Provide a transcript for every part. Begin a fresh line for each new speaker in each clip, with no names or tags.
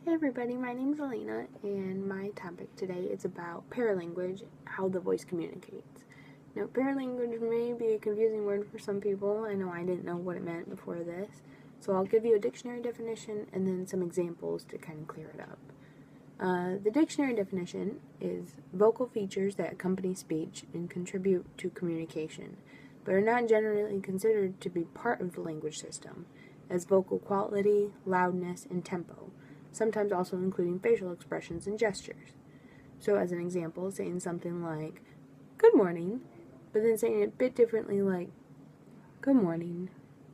Hey everybody, my name is Elena, and my topic today is about paralanguage, how the voice communicates. Now, paralanguage may be a confusing word for some people. I know I didn't know what it meant before this, so I'll give you a dictionary definition and then some examples to kind of clear it up. The dictionary definition is vocal features that accompany speech and contribute to communication, but are not generally considered to be part of the language system, as vocal quality, loudness, and tempo, sometimes also including facial expressions and gestures. So as an example, saying something like, good morning, but then saying it a bit differently like, good morning,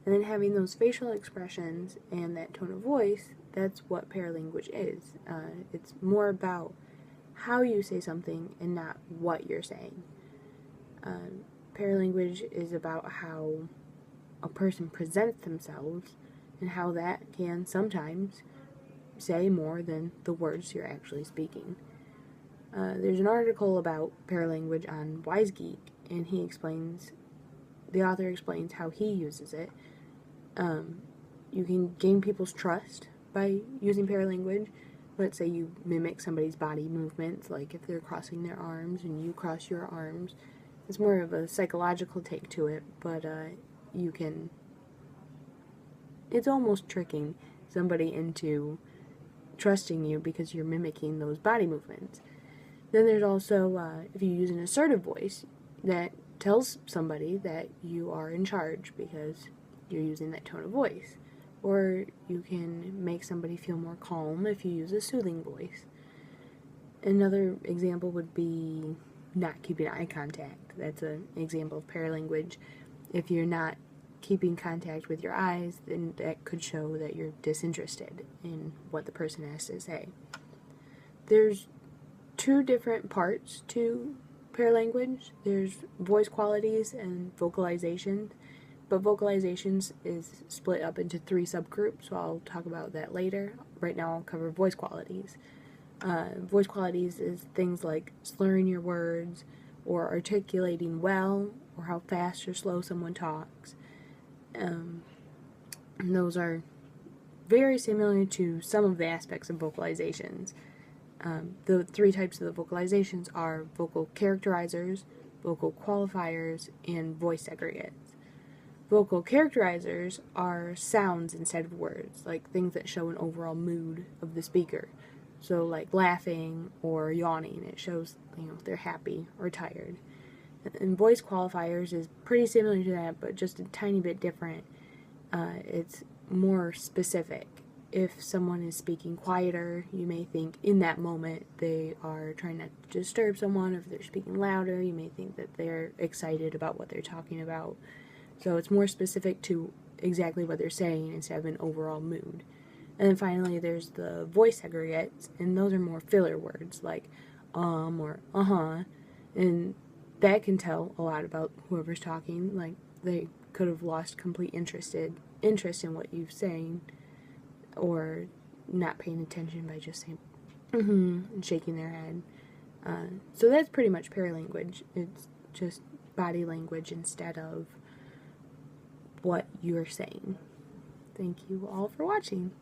and then having those facial expressions and that tone of voice, that's what paralanguage is. It's more about how you say something and not what you're saying. Paralanguage is about how a person presents themselves and how that can sometimes say more than the words you're actually speaking. There's an article about paralanguage on WiseGeek, and the author explains how he uses it. You can gain people's trust by using paralanguage. Let's say you mimic somebody's body movements, like if they're crossing their arms and you cross your arms. It's more of a psychological take to it, but it's almost tricking somebody into trusting you because you're mimicking those body movements. Then there's also, if you use an assertive voice, that tells somebody that you are in charge because you're using that tone of voice. Or you can make somebody feel more calm if you use a soothing voice. Another example would be not keeping eye contact. That's an example of paralanguage. If you're not keeping contact with your eyes, then that could show that you're disinterested in what the person has to say. There's two different parts to paralanguage. There's voice qualities and vocalizations, but vocalizations is split up into 3 subgroups, so I'll talk about that later. Right now I'll cover voice qualities. Voice qualities is things like slurring your words, or articulating well, or how fast or slow someone talks. And those are very similar to some of the aspects of vocalizations. The 3 types of the vocalizations are vocal characterizers, vocal qualifiers, and voice aggregates. Vocal characterizers are sounds instead of words, like things that show an overall mood of the speaker. So like laughing or yawning, it shows if they're happy or tired. And voice qualifiers is pretty similar to that, but just a tiny bit different. It's more specific. If someone is speaking quieter, you may think in that moment they are trying not to disturb someone. Or if they're speaking louder, you may think that they're excited about what they're talking about. So it's more specific to exactly what they're saying instead of an overall mood. And then finally there's the voice aggregates, and those are more filler words like or uh-huh, and that can tell a lot about whoever's talking. Like they could have lost complete interest in what you're saying, or not paying attention by just saying and shaking their head. So that's pretty much paralanguage. It's just body language instead of what you're saying. Thank you all for watching.